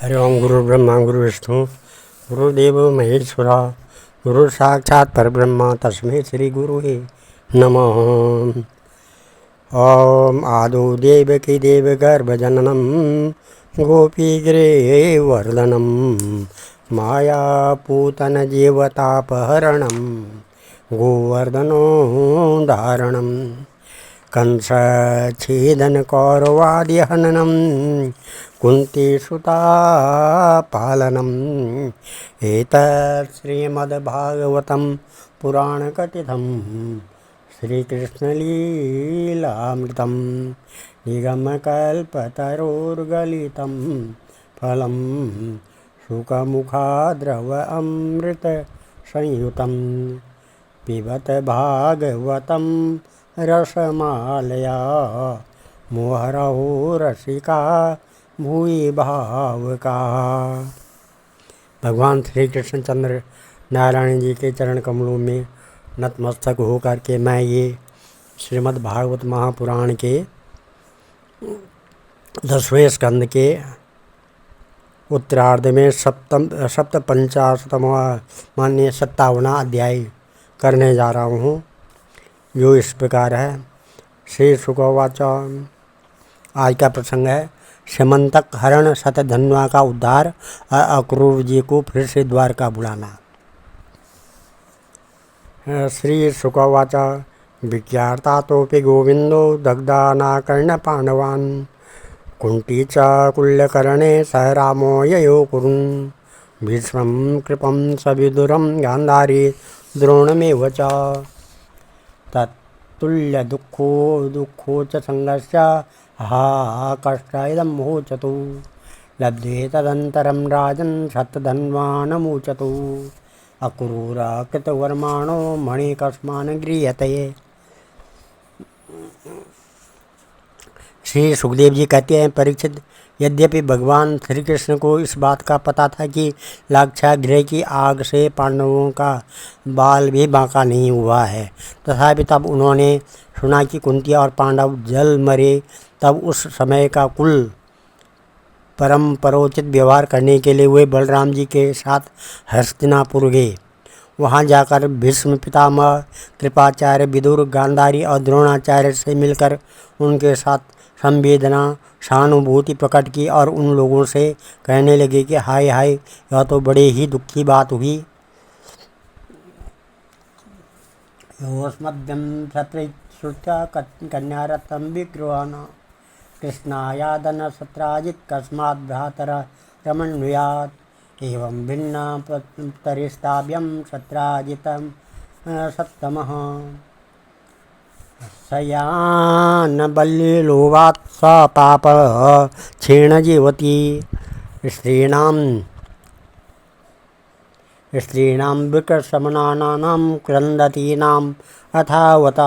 हरि ओम। गुरु ब्रह्मा गुरु विष्णु गुरुदेव महेश्वरा गुरु साक्षात् परब्रह्म तस्मै श्री गुरुवे नमः। ओम आदौ देवकी देवगर्भजननं गोपीगिरिवर्धनं मायापूतनजीवतापहरणं गोवर्धनो धारणं कंसच्छेदनकौरवादिहननं कुन्तीसुतापालनम् एतत् श्रीमद्भागवतं पुराणकथितं श्रीकृष्णलीलामृतं निगमकल्पतरोर्गलितं फलं शुकमुखाद्रवमृतसंयुतं पिबत भागवतं रसमालया मुहुरहो रसिका भूरि भावुका। भगवान श्री कृष्णचंद्र नारायण जी के चरण कमलों में नतमस्तक होकर के मैं ये श्रीमद् भागवत महापुराण के 10वें स्कंद के उत्तरार्ध में सप्तपंचाशतमा मान्य 57वां अध्याय करने जा रहा हूँ, जो इस प्रकार है। श्री शुकवाच। आज का प्रसंग है समंतक हरण शतधन्वा का उद्धार और अक्रूर जी को फिर से द्वारका बुलाना। श्री शुकवाच। विज्ञातातोपि गोविंदो दग्धानाकर्ण पांडवान् कुंती च कुल्यकर्णे स रामो ययो कुरुन् भीष्मं कृपं सविदुरं गान्धारी द्रोणमेव च तत्तुल्य दुःखो च संघर्ष हा कष्ट इदं मोचतु लब्धे तदन्तरं राजन् शतधन्वानमोचतु अक्रूरा कृतवर्माणो मणिकस्मान् गृह्यते। श्री सुखदेव जी कहते हैं, परीक्षित, यद्यपि भगवान श्री कृष्ण को इस बात का पता था कि लाक्षागृह की आग से पांडवों का बाल भी बांका नहीं हुआ है, तथापि तब उन्होंने सुना कि कुंती और पांडव जल मरे, तब उस समय का कुल परम परोचित व्यवहार करने के लिए वे बलराम जी के साथ हस्तिनापुर गए। वहाँ जाकर भीष्म पितामह, कृपाचार्य, विदुर, गांधारी और द्रोणाचार्य से मिलकर उनके साथ संवेदना सहानुभूति प्रकट की और उन लोगों से कहने लगे कि हाय हाय, यह तो बड़े ही दुख की बात हुई। योस्मद्यं सप्रेच्छ्रुत्य कन्यारतं विग्रहान् कृष्णायादन सत्राजित् कस्माद् भ्रातर रमण्युयात् एवं भिन्ना तरिस्ताभ्यं सत्राजितं सत्तमः सयान बल्लीलोवात् स पाप क्षीण जीवती स्त्रीणां विकर्षमणानां क्रन्दतीनाम् अथावत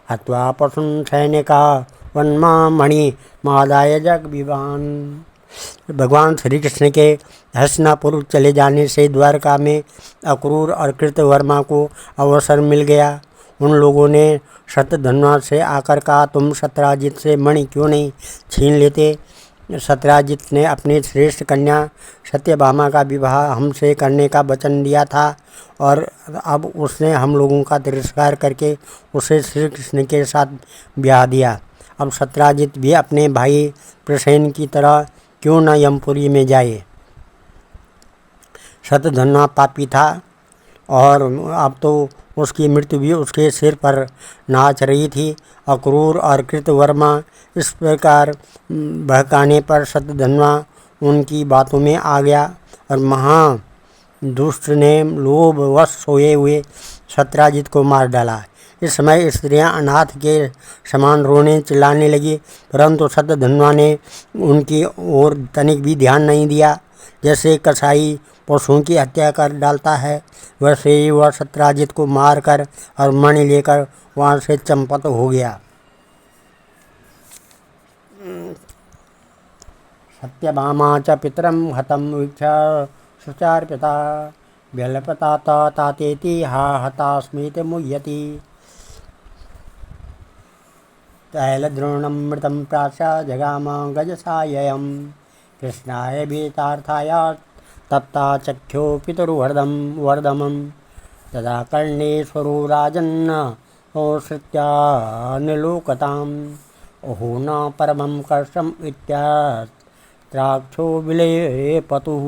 हत्वा पशुन् सैनिका वन्मा मणि मादाय जगविवान्। भगवान श्री कृष्ण के हस्तिनापुर चले जाने से द्वारका में अक्रूर और कृतवर्मा को अवसर मिल गया। उन लोगों ने शतधन्वा से आकर कहा, तुम सत्राजित से मणि क्यों नहीं छीन लेते? सत्राजित ने अपनी श्रेष्ठ कन्या सत्यभामा का विवाह हमसे करने का वचन दिया था और अब उसने हम लोगों का तिरस्कार करके उसे श्री कृष्ण के साथ ब्याह दिया। अब सत्राजित भी अपने भाई प्रसेन की तरह क्यों न यमपुरी में जाए। शतधन्वा पापी था और अब तो उसकी मृत्यु भी उसके सिर पर नाच रही थी। अक्रूर और कृतवर्मा इस प्रकार बहकाने पर शतधन्वा उनकी बातों में आ गया और महादुष्ट ने लोभवश सोए हुए सत्राजित को मार डाला। इस समय स्त्रियां अनाथ के समान रोने चिल्लाने लगी, परंतु शतधन्वा ने उनकी ओर तनिक भी ध्यान नहीं दिया। जैसे कसाई पशुओं की हत्या कर डालता है, वैसे ही वह सत्राजित को मारकर और मणि लेकर वहाँ से चंपत हो गया। सत्यभामा च पितरं हतं वीक्ष्य शुचार्पिता व्यलपता तातेति हा हतास्मीति मुह्यति तैलद्रोणमृतं प्राश जगाम गजसाययम् कृष्णाय भीतार्थाय तप्ता चख्यो पितुर्वर्धमं तदा कर्णेश्वरो राजन् श्रुत्यानुलोकताम् ओहो न परमं कर्षम् इत्यात्राक्षो विलेपतुः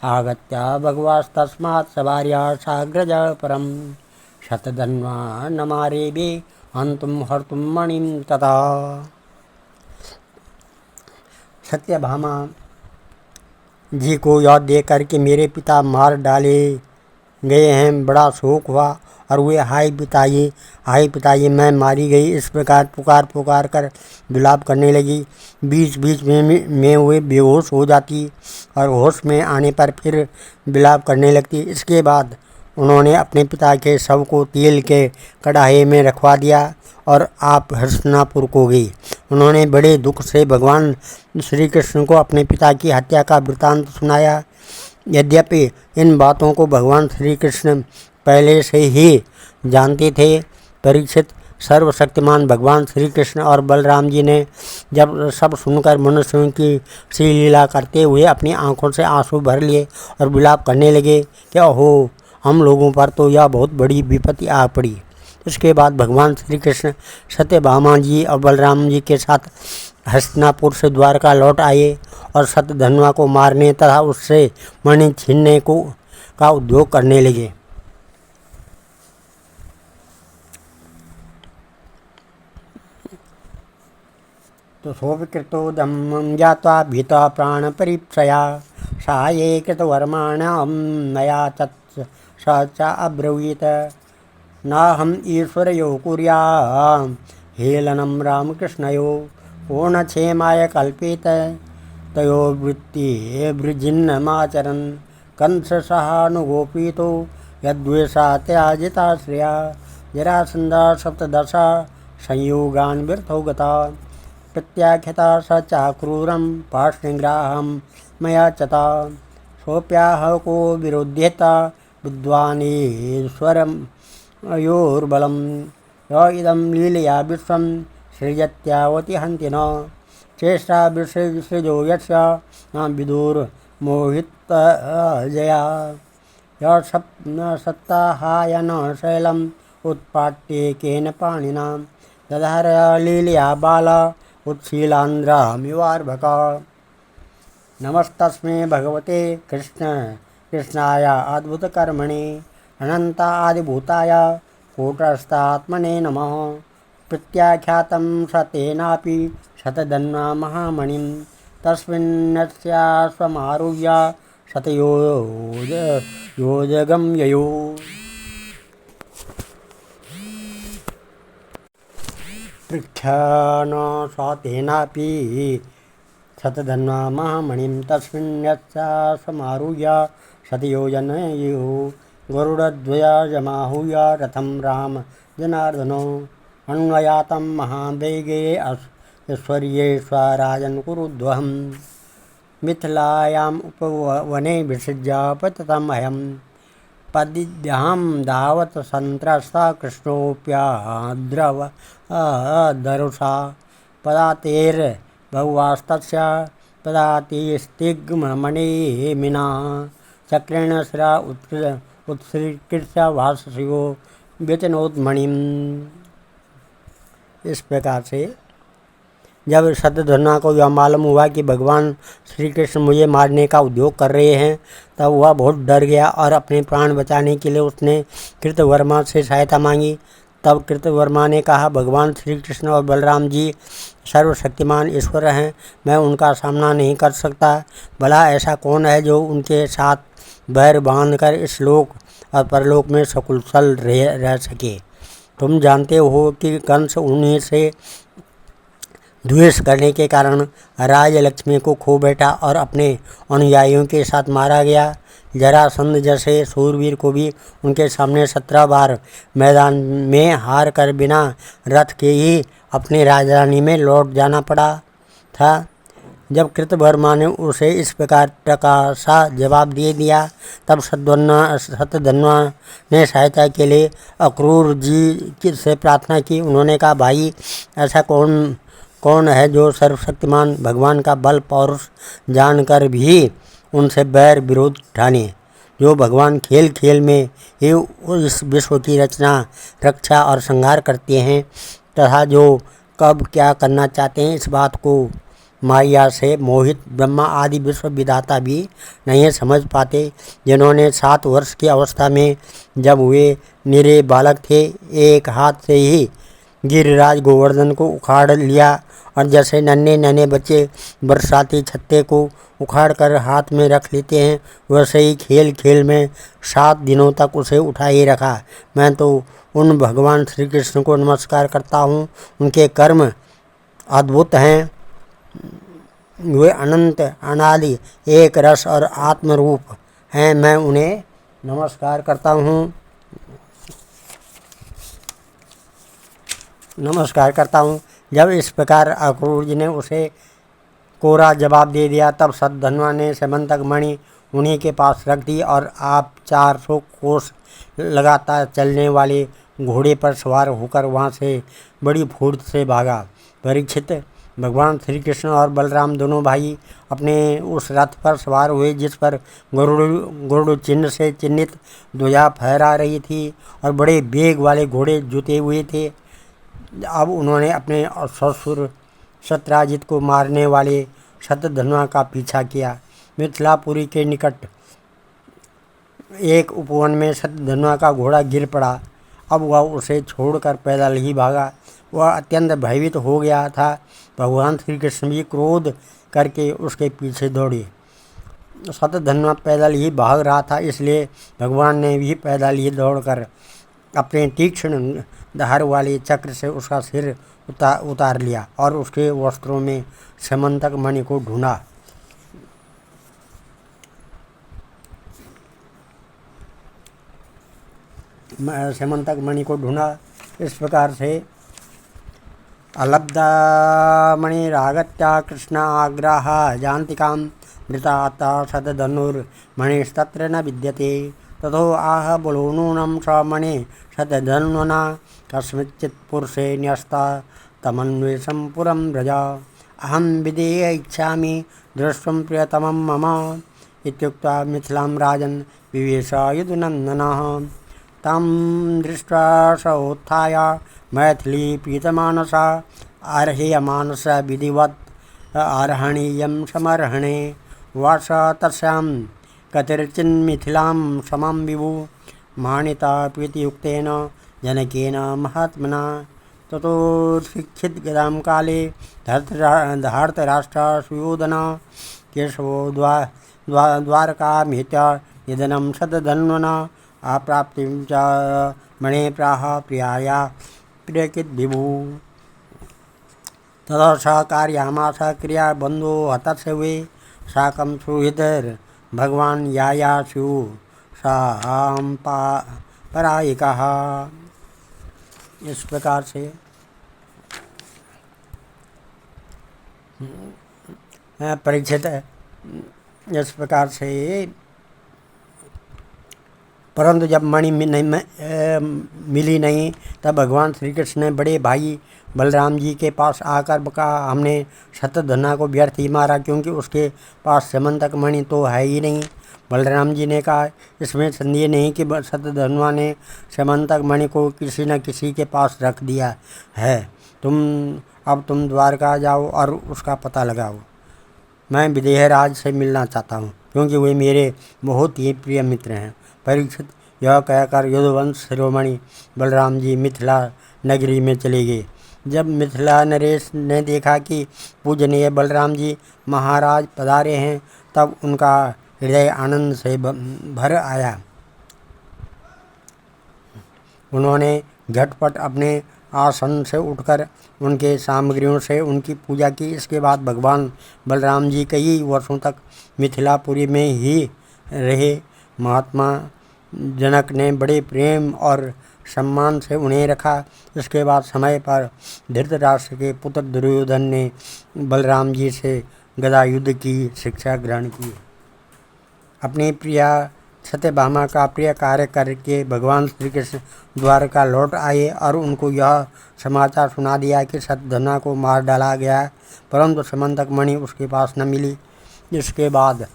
आगत्य भगवास्तस्मात् सभार्या साग्रज परं शतधन्वा नमारेभे हन्तुं हर्तुं मणिं तथा। सत्यभामा जी को याद देकर कि मेरे पिता मार डाले गए हैं बड़ा शोक हुआ और वे हाय पिताजी मैं मारी गई इस प्रकार पुकार कर विलाप करने लगी। बीच बीच में वे बेहोश हो जाती और होश में आने पर फिर विलाप करने लगती। इसके बाद उन्होंने अपने पिता के शव को तेल के कढ़ाई में रखवा दिया और आप हस्तिनापुर को गई। उन्होंने बड़े दुख से भगवान श्री कृष्ण को अपने पिता की हत्या का वृतांत सुनाया। यद्यपि इन बातों को भगवान श्री कृष्ण पहले से ही जानते थे, परीक्षित सर्वशक्तिमान भगवान श्री कृष्ण और बलराम जी ने जब सब सुनकर मनुष्यों की श्री लीला करते हुए अपनी आंखों से आंसू भर लिए और विलाप करने लगे कि ओहो हम लोगों पर तो यह बहुत बड़ी विपत्ति आ पड़ी। इसके बाद भगवान श्री कृष्ण सत्यभामा जी और बलराम जी के साथ हस्तिनापुर से द्वारका लौट आए और शतधन्वा को मारने तथा उससे मणि छीनने का उद्योग करने लगे। तो सोऽविकृतो धम्मं ज्ञात्वा भीता प्राणपरीक्षया साये कृतवर्माणां मया तत् स च अब्रवीत् नाहम् ईश्वरयो कुर्याम् हेलनं रामकृष्णयोः पूर्णक्षेमाय कल्पेत तयोर्वृत्तिर्वृजिन्नमाचरन् कंससहानुगोपीतो यद्वेषा त्याजिता श्रिया जरासन्धा सप्तदशा संयोगान् व्यर्थो गता प्रत्याख्यता स चाक्रूरं पार्श्वनिग्राहं मया चता सोऽप्याह को विरोध्यता विद्वानेश्वरं योर्बलं य इदं लीलया विश्वं सृजत्यावति हन्ति न चेष्टा विसृजो यस्य न विदुर्मोहितजया य सप्ताहाय न शैलम् उत्पाट्येकेन पाणिना दधार लीलया बाला उत्शीलान्द्रामिवार्भका नमस्तस्मै भगवते कृष्णाय अद्भुतकर्मणे अनन्तादिभूताय कूटस्थात्मने नमः प्रत्याख्यातं सतेनापि शतधन्वा महामणिं तस्मिन्नस्याश्वमारुह्य शतयोजगं ययो पृच्छान स्वातेनापि शतधन्वा महामणिं तस्मिन्नस्याश्वमारुह्य शतयोजनयो गरुडध्वजमाहूय रथं राम जनार्दनो अन्वयातं महावेगे ऐश्वर्येश्वराजन् कुरुध्वहम् मिथिलायाम् उपवने विसृज्य पततमहं पदिभ्यां धावत सन्त्रस्ता कृष्णोऽप्याद्रवदरुषा पदातेर्बहुवास्तस्य पदातिस्तिग्मणिमिना चक्रेण शिरा उत्सृकृत्य भाष्यो व्यचनोन्मणिम्। इस प्रकार से जब शतधन्वा को यह मालूम हुआ कि भगवान श्री कृष्ण मुझे मारने का उद्योग कर रहे हैं तब वह बहुत डर गया और अपने प्राण बचाने के लिए उसने कृतवर्मा से सहायता मांगी। तब कृतवर्मा ने कहा भगवान श्री कृष्ण और बलराम जी सर्वशक्तिमान ईश्वर हैं, मैं उनका सामना नहीं कर सकता। भला ऐसा कौन है जो उनके साथ बैर बांधकर इस लोक और परलोक में सकुशल रह सके। तुम जानते हो कि कंस उन्हीं से द्वेष करने के कारण राजलक्ष्मी को खो बैठा और अपने अनुयायियों के साथ मारा गया। जरासंध जैसे सूरवीर को भी उनके सामने 17 बार मैदान में हार कर बिना रथ के ही अपनी राजधानी में लौट जाना पड़ा था। जब कृतवर्मा ने उसे इस प्रकार टकासा जवाब दे दिया तब शतधन्वा ने सहायता के लिए अक्रूर जी से प्रार्थना की। उन्होंने कहा भाई ऐसा कौन कौन है जो सर्वशक्तिमान भगवान का बल पौरुष जानकर भी उनसे बैर विरोध ठाने। जो भगवान खेल खेल में ही इस विश्व की रचना, रक्षा और संहार करते हैं तथा जो कब क्या करना चाहते हैं इस बात को माया से मोहित ब्रह्मा आदि विश्व विधाता भी नहीं समझ पाते। जिन्होंने 7 वर्ष की अवस्था में जब वे निरे बालक थे, एक हाथ से ही गिरिराज गोवर्धन को उखाड़ लिया और जैसे नन्हे नन्हे बच्चे बरसाती छत्ते को उखाड़ कर हाथ में रख लेते हैं, वैसे ही खेल खेल में 7 दिनों तक उसे उठाए रखा। मैं तो उन भगवान श्री कृष्ण को नमस्कार करता हूँ। उनके कर्म अद्भुत हैं। वे अनंत अनादि एक रस और आत्म रूप हैं। मैं उन्हें नमस्कार करता हूँ जब इस प्रकार अक्रूर जी ने उसे कोरा जवाब दे दिया, तब सतधन्वा ने समंतक मणि उन्हीं के पास रख दी और आप 400 कोस लगातार चलने वाले घोड़े पर सवार होकर वहाँ से बड़ी फुर्त से भागा। परीक्षित, भगवान श्री कृष्ण और बलराम दोनों भाई अपने उस रथ पर सवार हुए जिस पर गरुड़ चिन्ह से चिन्हित ध्वजा फहरा रही थी और बड़े वेग वाले घोड़े जुते हुए थे। अब उन्होंने अपने ससुर सत्यजित को मारने वाले शतधन्वा का पीछा किया। मिथिलापुरी के निकट एक उपवन में शतधन्वा का घोड़ा गिर पड़ा। अब वह उसे छोड़कर पैदल ही भागा। वह अत्यंत भयभीत हो गया था। भगवान श्री कृष्ण भी क्रोध करके उसके पीछे दौड़े। शतधन्वा पैदल ही भाग रहा था, इसलिए भगवान ने भी पैदल ही दौड़कर अपने तीक्ष्ण धार वाले चक्र से उसका सिर उतार लिया और उसके वस्त्रों में समंतक मणि को ढूंढा। इस प्रकार से अलब्धा मणिरागत्या कृष्ण आग्राह जान्तिकां मृताता शतधनुर्मणिस्तत्र न विद्यते। ततो आह बलो नूनं स मणि शतधन्वना कस्मिंश्चित् पुरुषे न्यस्ता तमन्वेषं पुरं व्रजा। अहं विदेह इच्छामि द्रष्टुं प्रियतमं मम इत्युक्त्वा मिथिलां राजन् विवेश यदुनन्दनः। तं दृष्ट्वा स उत्थाय मैथिली प्रीतमानसा अर्ह्यमानस विधिवत् अर्हणीयं समर्हणे। वास तस्यां कतिर्चिन्मिथिलां समं विभु मानिता प्रीतियुक्तेन जनकेन महात्मना। ततो शिक्षितगदां काले धर्तराष्ट्रः सुयोधनः केशवो द्वारकामीत्य निधनं शतधन्वना अप्राप्तिं च मणे प्राह प्रियाया प्रियकृद्विभु। ततः स कारयामास क्रिया बन्धो हतस्य वे साकं सुहृद्भगवान् यायासु सां परायिकः। इस प्रकार से परीक्षित, इस प्रकार से परंतु जब मणि मिली नहीं तब भगवान श्री कृष्ण ने बड़े भाई बलराम जी के पास आकर कहा, हमने शतधन्वा को व्यर्थ ही मारा क्योंकि उसके पास समंतक मणि तो है ही नहीं। बलराम जी ने कहा, इसमें संदेह नहीं कि शतधन्वा ने समंतक मणि को किसी न किसी के पास रख दिया है। अब तुम द्वारका जाओ और उसका पता लगाओ। मैं विदेहराज से मिलना चाहता हूँ क्योंकि वे मेरे बहुत ही प्रिय मित्र हैं। परीक्षित, यह कहकर यदुवंश शिरोमणि बलराम जी मिथिला नगरी में चले गए। जब मिथिला नरेश ने देखा कि पूजनीय बलराम जी महाराज पधारे हैं तब उनका हृदय आनंद से भर आया। उन्होंने झटपट अपने आसन से उठकर उनके सामग्रियों से उनकी पूजा की। इसके बाद भगवान बलराम जी कई वर्षों तक मिथिलापुरी में ही रहे। महात्मा जनक ने बड़े प्रेम और सम्मान से उन्हें रखा। इसके बाद समय पर धृतराष्ट्र के पुत्र दुर्योधन ने बलराम जी से गदा युद्ध की शिक्षा ग्रहण की। अपनी प्रिया सत्यभामा का प्रिय कार्य करके भगवान श्री कृष्ण द्वारका लौट आए और उनको यह समाचार सुना दिया कि सत्यधन्वा को मार डाला गया, परंतु समंतक मणि उसके पास न मिली। इसके बाद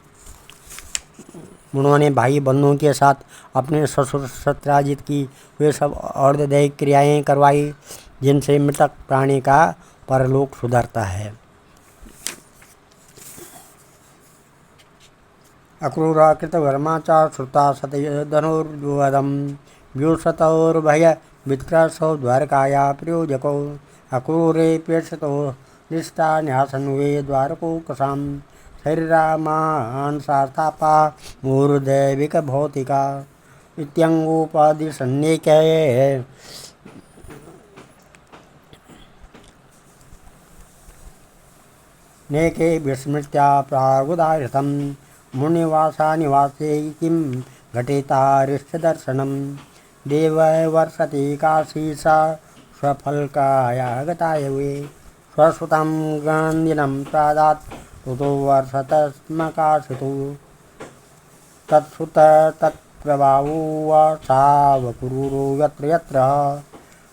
उन्होंने भाई बंधुओं के साथ अपने ससुर सत्यजित की वे सब अर्धदैहिक क्रियाएं करवाई जिनसे मृतक प्राणी का परलोक सुधरता है। अक्रूराकृतवर्मा च श्रुता सतधनुर्वदं व्यूषतोर्भय वित्रसौ द्वारकाया प्रयोजको अक्रूरे प्रेषितो दृष्टा न्यासन्वे द्वारकोकसां शरीरामांसार्थापा मूर्दैविकभौतिका इत्यङ्गोपादिशन्नेके नेके विस्मृत्या प्रागुदाहृतं मुनिवासा निवासे किं घटेतारिष्टदर्शनं देववर्षति काशीसा स्वफल्काया गताय वे स्वसुतं गन्दिनं प्रादात् तुतो वर्षतस्मकाशितु तत्सुत तत्प्रभावो सावकुरुरो यत्र यत्र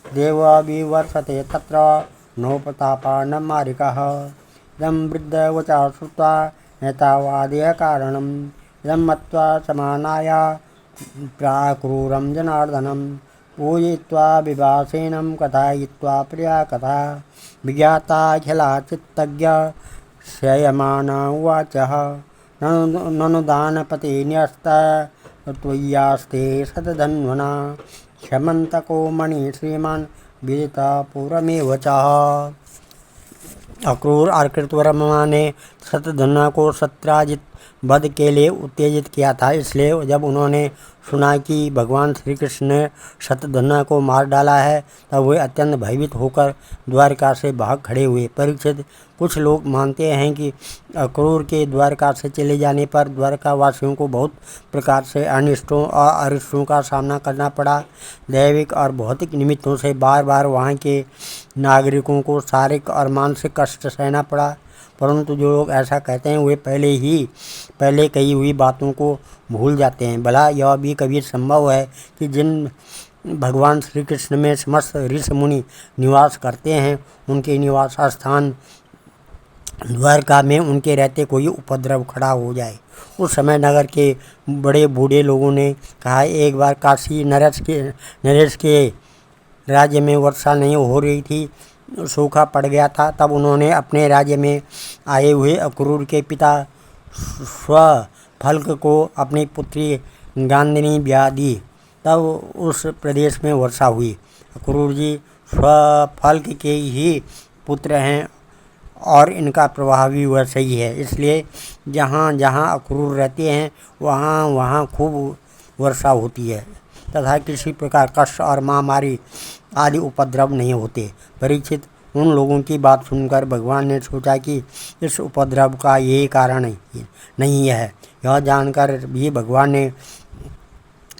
देवविवर्षते तत्र नोपतापा न मारिकः इदं वृद्धवचा श्रुत्वा नेतावादेह कारणम् इदं मत्वा समानाय प्राक्रूरं जनार्दनं पूजयित्वा विभासेनं कथयित्वा प्रिया कथा विज्ञाताखिला चित्तज्ञ शयमान उवाचः ननु दानपते न्यस्तत्वय्यास्ते सतधन्वना क्षमन्तको मणि श्रीमान् विदितपूर्वमेव च। अक्रूर और कृतवर्मा ने सतधन्वा को सत्यजित वध के लिए उत्तेजित किया था। इसलिए जब उन्होंने सुना कि भगवान श्री कृष्ण ने सतधन्वा को मार डाला है तब वे अत्यंत भयभीत होकर द्वारका से भाग खड़े हुए। परीक्षित, कुछ लोग मानते हैं कि अक्रूर के द्वारका से चले जाने पर द्वारका वासियों को बहुत प्रकार से अनिष्टों और अरिष्टों का सामना करना पड़ा। दैविक और भौतिक निमित्तों से बार बार वहाँ के नागरिकों को शारीरिक और मानसिक कष्ट सहना पड़ा। परंतु जो लोग ऐसा कहते हैं वे पहले कही हुई बातों को भूल जाते हैं। भला यह भी कभी संभव है कि जिन भगवान श्री कृष्ण में समस्त ऋषि मुनि निवास करते हैं उनके निवास स्थान द्वारका में उनके रहते कोई उपद्रव खड़ा हो जाए। उस समय नगर के बड़े बूढ़े लोगों ने कहा, एक बार काशी नरेश के राज्य में वर्षा नहीं हो रही थी, सूखा पड़ गया था। तब उन्होंने अपने राज्य में आए हुए अक्रूर के पिता स्वफल्क को अपनी पुत्री गांधिनी ब्याह दी। तब उस प्रदेश में वर्षा हुई। अक्रूर जी स्वफल्क के ही पुत्र हैं और इनका प्रभाव भी वैसा ही है। इसलिए जहाँ जहाँ अक्रूर रहते हैं वहाँ वहाँ खूब वर्षा होती है तथा किसी प्रकार कष्ट और महामारी आदि उपद्रव नहीं होते। परीक्षित, उन लोगों की बात सुनकर भगवान ने सोचा कि इस उपद्रव का यही कारण नहीं है। यह जानकर भी भगवान ने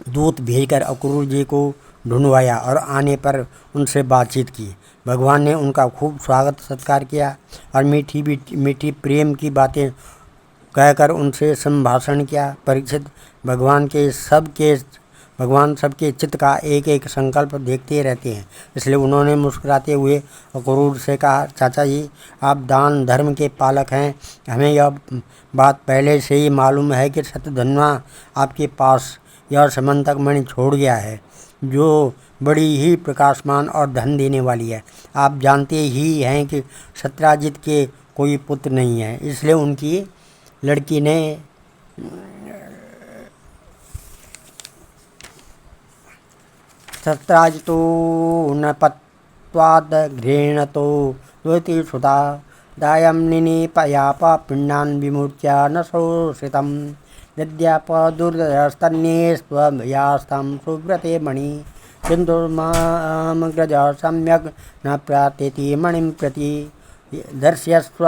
दूत भेजकर अक्रूर जी को ढूंढवाया और आने पर उनसे बातचीत की। भगवान ने उनका खूब स्वागत सत्कार किया और मीठी मीठी प्रेम की बातें कहकर उनसे संभाषण किया। परीक्षित, भगवान सबके चित्त का एक एक संकल्प देखते रहते हैं। इसलिए उन्होंने मुस्कुराते हुए अक्रूर से कहा, चाचा जी, आप दान धर्म के पालक हैं। हमें यह बात पहले से ही मालूम है कि सतधन्वा आपके पास यह समंतक मणि छोड़ गया है जो बड़ी ही प्रकाशमान और धन देने वाली है। आप जानते ही हैं कि सत्यजित के कोई पुत्र नहीं है, इसलिए उनकी लड़की ने सत्यजितो न पत्वाद घृणतो द्वैती सुता दायं निनीपयाप पिंडान् विमूर्त्य न शोषितं यद्याप दुर्दस्तन्ये स्वयास्तं सुव्रते मणि सिन्धुर्मामग्रज सम्यक् न प्रार्थयति मणिं प्रति दर्शयस्व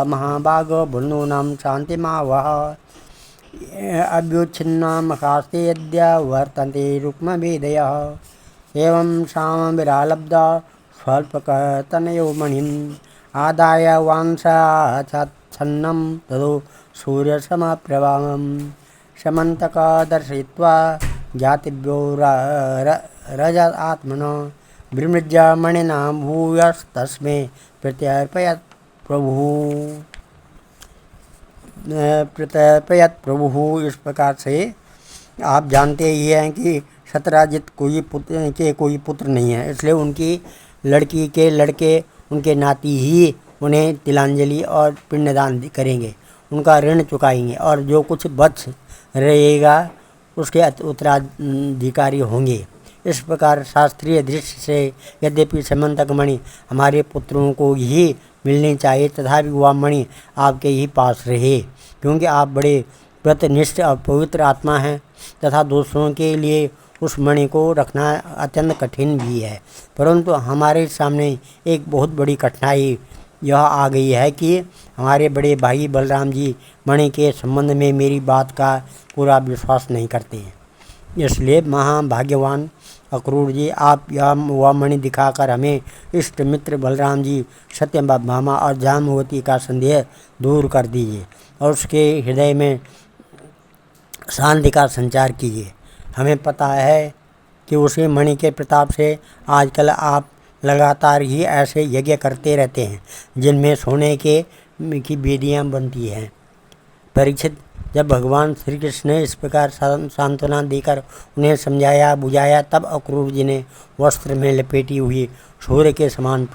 महाभाग बन्धूनां शान्तिमावह अभ्युच्छिन्नामकास्ते यद्य वर्तन्ते रुक्मभेदयः एवं सामविरालब्धा स्वल्पकतनयो मणिम् आदाय वांसाच्छन्नं ततो सूर्यसमप्रभावं समन्तक दर्शयित्वा जातिभ्यो रजतात्मनो विमृज्य मणिना भूयस्तस्मै प्रत्यर्पयत् प्रभु। इस प्रकार से आप जानते ही हैं कि सत्यराजित कोई पुत्र नहीं है, इसलिए उनकी लड़की के लड़के उनके नाती ही उन्हें तिलांजलि और पिंडदान करेंगे, उनका ऋण चुकाएंगे और जो कुछ बच रहेगा उसके उत्तराधिकारी होंगे। इस प्रकार शास्त्रीय दृष्टि से यद्यपि समंतक मणि हमारे पुत्रों को ही मिलनी चाहिए, तथापि वह मणि आपके ही पास रहे, क्योंकि आप बड़े व्रतनिष्ठ और पवित्र आत्मा हैं तथा दूसरों के लिए उस मणि को रखना अत्यंत कठिन भी है। परंतु हमारे सामने एक बहुत बड़ी कठिनाई यह आ गई है कि हमारे बड़े भाई बलराम जी मणि के संबंध में मेरी बात का पूरा विश्वास नहीं करते हैं। इसलिए महाभाग्यवान अक्रूर जी, आप यह वह मणि दिखाकर हमें इष्ट मित्र बलराम जी, सत्यभामा और जाम्बवती का संदेह दूर कर दीजिए और उसके हृदय में शांति का संचार कीजिए। हमें पता है कि उसी मणि के प्रताप से आजकल आप लगातार ही ऐसे यज्ञ करते रहते हैं जिनमें सोने की वेदियाँ बनती हैं। परीक्षित, जब भगवान श्री कृष्ण ने इस प्रकार सांत्वना देकर उन्हें समझाया बुझाया, तब अक्रूर जी ने वस्त्र में लपेटी हुई सूर्य के समान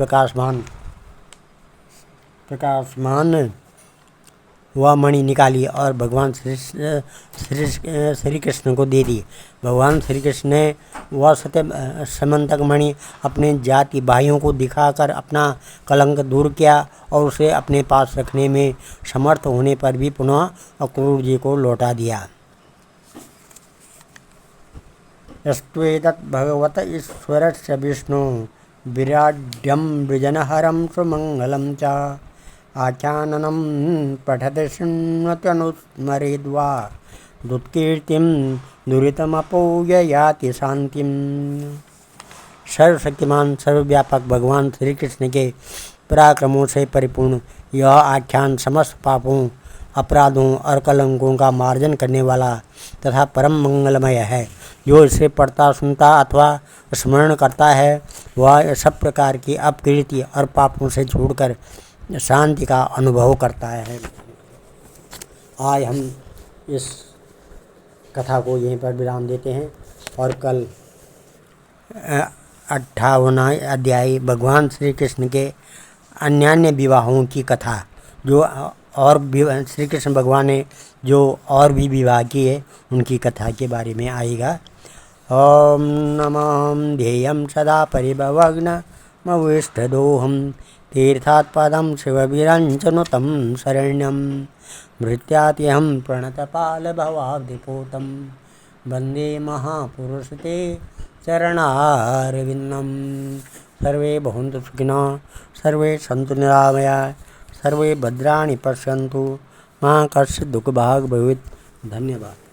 प्रकाशमान वह मणि निकाली और भगवान श्री कृष्ण को दे दी। भगवान श्री कृष्ण ने वह समंतक मणि अपने जाति भाइयों को दिखाकर अपना कलंक दूर किया और उसे अपने पास रखने में समर्थ होने पर भी पुनः अक्रूर जी को लौटा दिया। यस्त्वेतत् भगवत ईश्वरस्य विष्णु विराड्यं वृजनहरं सुमंगलं च आख्याननं पठति शृण्वत्यनुस्मरेद्वा दुत्कीर्तिं दुरितमपूय याति शांतिम। सर्वशक्तिमान सर्वव्यापक भगवान श्री कृष्ण के पराक्रमों से परिपूर्ण यह आख्यान समस्त पापों, अपराधों और कलंकों का मार्जन करने वाला तथा परम मंगलमय है। जो इसे पढ़ता सुनता अथवा स्मरण करता है वह सब प्रकार की अपकीर्ति और पापों से छोड़कर शांति का अनुभव करता है। आज हम इस कथा को यहीं पर विराम देते हैं और कल 58वां अध्याय भगवान श्री कृष्ण के अन्यान्य विवाहों की कथा, जो और श्री कृष्ण भगवान ने जो और भी विवाह किए उनकी कथा के बारे में आएगा। ओम नमः ध्येयं सदा परिभवग्नमविष्टदोहं तीर्थात्पदं शिवविरञ्चनुतं शरण्यं भृत्यात्यहं प्रणतपालभवाब्धिपोतं वन्दे महापुरुषते चरणारविन्दं। सर्वे भवन्तु सुखिनः, सर्वे सन्तु निरामयाः, सर्वे भद्राणि पश्यन्तु, मा कश्चित् दुःखभाग् भवेत्। धन्यवाद।